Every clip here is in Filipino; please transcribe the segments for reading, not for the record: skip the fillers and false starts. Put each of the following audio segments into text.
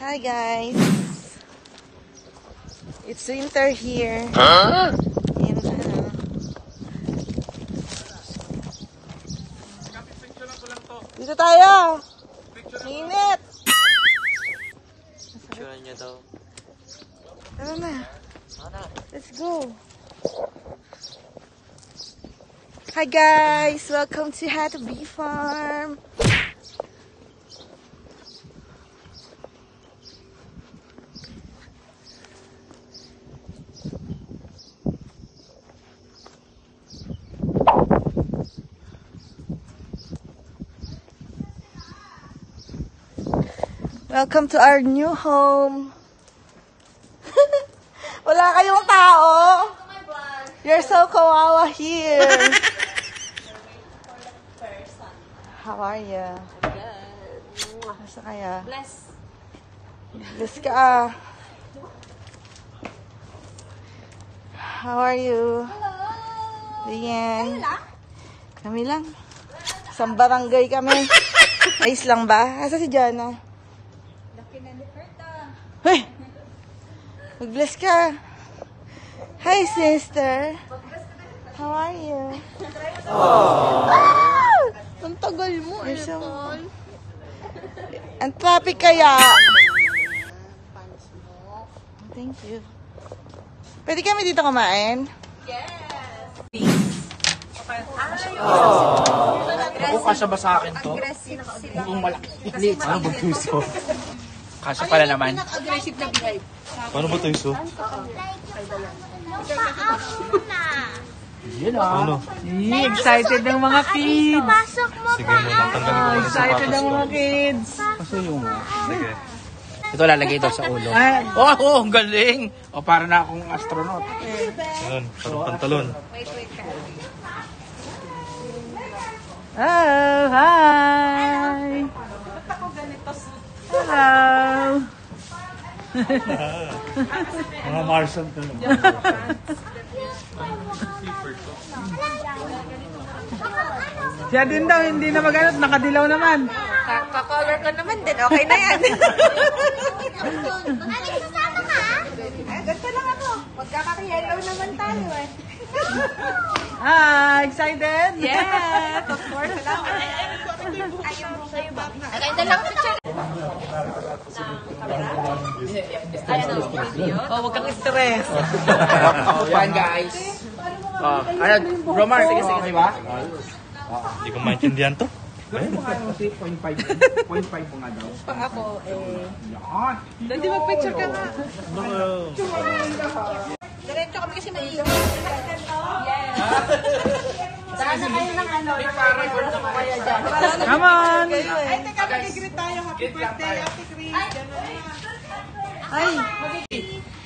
Hi guys! It's winter here. Huh? Dito tayo! Init! Picture niya daw. Tara na. Let's go! Hi guys! Welcome to How to Bee Farm! Welcome to our new home. Wala kayong tao. You're so kawawa here. How are you? Good. Nasa kaya? Bless. Bless ka. How are you? Hello. Ayan. Kami lang. Isang barangay kami. Ayos lang ba? Asa si Jana? Laki na ni Ferta. Hey! Mag-bless ka. Hi, sister. How are you? Ah! Ang tagal mo. Ang traffic kaya. Thank you. Pwede kami dito kumain? Ako, kasya ba sa akin to? Aggressive sila. Mukhang malaki. Ano ba gusto? Kasya pala naman. Aggressive na behave. Paano ba ito iso? Yan Ano? excited ng mga kids. Pasok mo Sige, tanggalin ko muna yung Excited sapatos ng ko. mga kids. Kasi yung Sige. ito lalagay daw sa ulo. Oh, ang galing. O, para na akong astronaut. Ayan, parang pantalon. Oh, hi. Hello. Mga Martian to. Siya din daw, hindi na maganap, nakadilaw naman. Kakolor ka naman din. Okay na yan. Alex, sasama ka? Ganito lang ako. Magkaka-yellow naman tayo eh. Ah, excited? Yes, of course. Ito lang picture. Oh, wag kang stress. Yan guys. Ano, Romar, sige, ba? Hindi ko maintindihan to. Gawin mo nga yung 3.5. 0.5 mo nga daw. Pa ako eh. Yan. Hindi mag-picture ka nga. No. Diretso kami kasi may iyo. Sana kayo ng ano. Come on! Ay, teka, mag-greet tayo. Happy birthday, Ate Chris. Ay.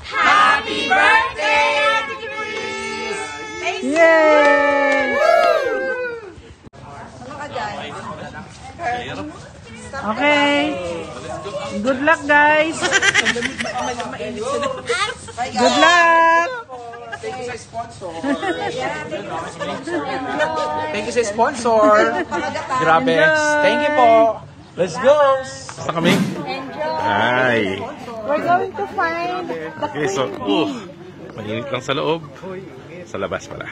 Happy birthday, Ate Chris! Yay! Ano ka dyan? Okay. Good luck, guys. Good luck. Thank you sa sponsor. Thank you sa sponsor. Grabe. Thank you po. Let's go! Basta kami? Ay. We're going to find the Okay, so, mainit lang sa loob. Sa labas pala.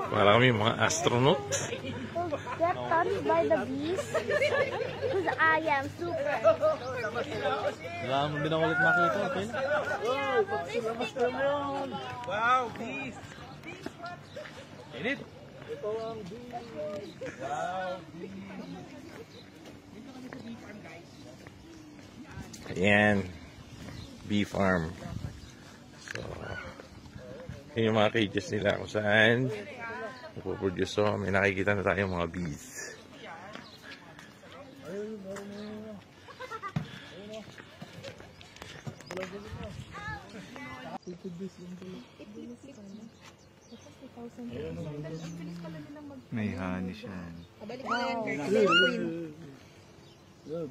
Wala kami mga astronaut. Get touched by the bees because I am super. Wala mo din ako ulit makita. Okay? Wow, bees. Init. Ayan. Bee farm. So, yun yung mga cages nila kung saan nagpo-produce. So, may nakikita na tayong mga bees. May honey siya. Balik mo na yan, Kurt. Ito yung queen. Ito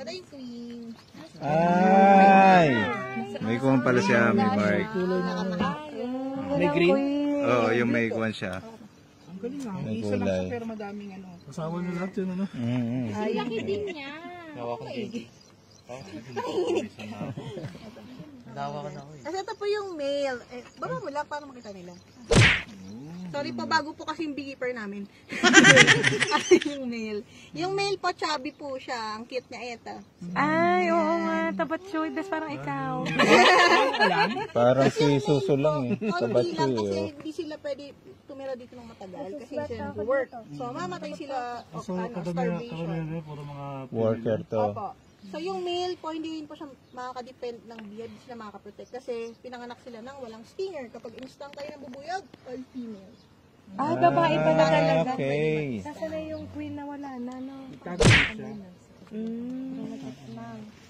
yung queen. Ay! May kuha pala siya, may mark. May green? Oo, yung may kwan siya. Ang galing ah. May Isa lang kulay. siya pero madaming ano. Kasama na lahat yun, ano? Ay, laki din niya. Kasi ito po yung male. Baba mo lang para makita nila. Sorry po, bago po kasi yung beekeeper namin. yung male. Yung male po, chubby po siya. Ang cute niya, ito. Ay, oo nga. Tabat choy. Best parang ikaw. Parang si Suso lang eh. Tabat Konti lang ko kasi eh. hindi sila pwede tumira dito ng matagal kasi sila nag-work. So, mamatay sila of starvation. Worker to. Opo. So, yung male po, hindi rin po siya makaka-depend ng bee, hindi sila makaka-protect kasi pinanganak sila ng walang stinger. Kapag instant kayo ng bubuyog, all female. Ay, babae pa na talaga. Okay. Sasa na yung queen na wala na, no?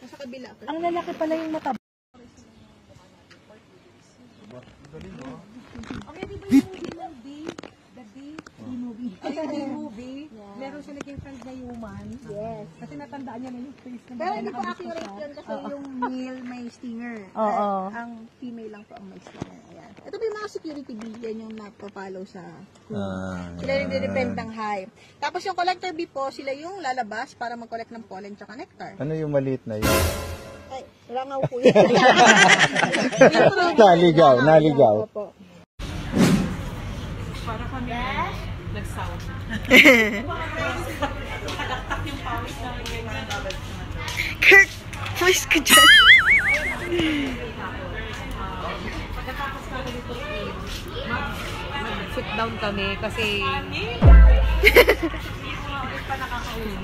Nasa kabila. Ang lalaki pala yung mata. Meron siya naging friend na human. Yes. Kasi natandaan niya na yung face na Pero hindi po accurate yun kasi yung male may stinger. Oo. Ang female lang po ang may stinger. Ayan. Ito po yung mga security bee, yan yung napapalo sa sila yung depend ng hive. Tapos yung collector bee po, sila yung lalabas para mag-collect ng pollen tsaka nectar. Ano yung maliit na yun? Ay, rangaw po yun. Naligaw, naligaw. Opo. Kirk! Voice ka dyan! Sit down kami kasi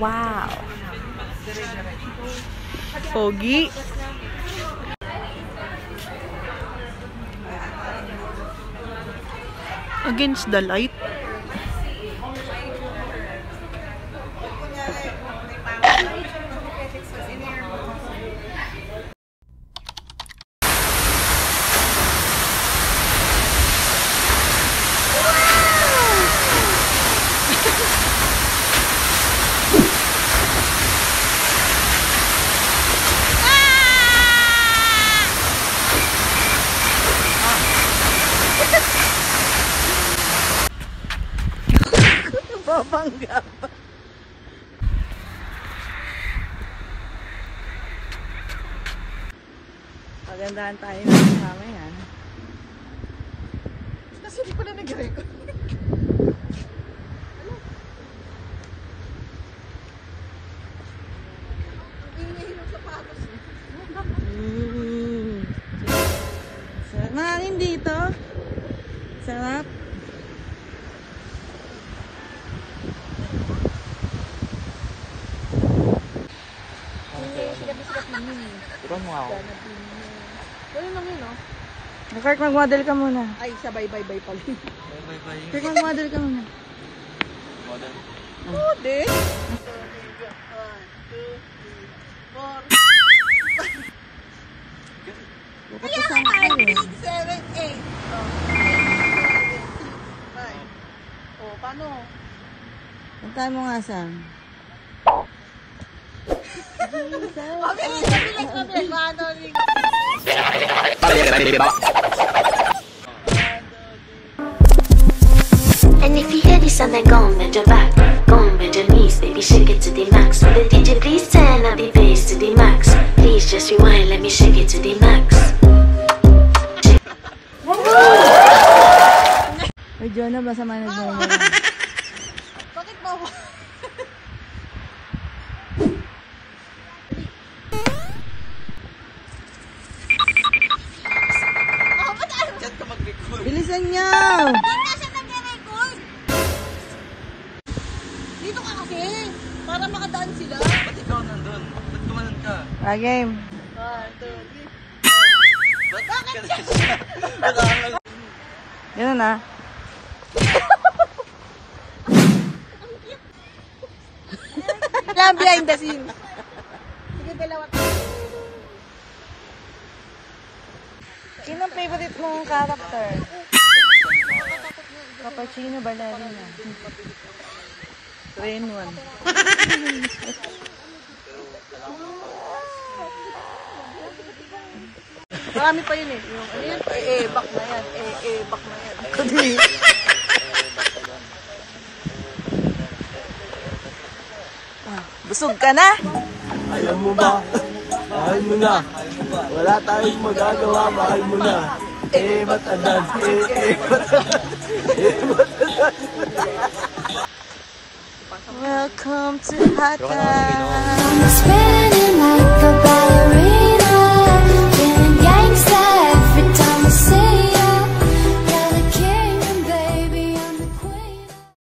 wow! Pogi! Against the light. Babangga pa. Pagandahan tayo ng kasama yan. Kasi hindi ko na nag-record. Sarap. Mahangin dito. Sarap. Turuan mo ako. Wala lang yun, no? Kirk, mag-model ka muna. Ay, sabay-bye-bye pala. Bye-bye. Kirk, mag-model ka muna. Model. Pwede. 1, 2, 3, 4. Pupapasang ka eh. 7, 8. Oh, paano? Puntahan mo nga, Sam. Mabilis. Paano? And if you hear this sound, then go and bend your back, go and bend your knees, baby, shake it to the max. Will the DJ please turn up the bass to the max? Please just rewind, let me shake it to the max. Uy, Jonah, masama na mo. Bakit mo? Bilisan niyo! Hindi siya nag-record. Dito ka kasi. Para makadaan sila. Ba't ikaw nandun? Ba't tumanan ka? Game. 1, 2, 3. Ganun na. Lang behind the scene. Sige, dalawa. Sino ang favorite mong character? Cappuccino, ballerina. 3 in 1. Marami pa yun eh. Yung ano yan? Back na yan. Back na yan. Busog ka na? Alam mo ba? Mahal mo na. Wala tayong magagawa, mahal mo na. Matanan. Welcome to Hata. I'm spinning like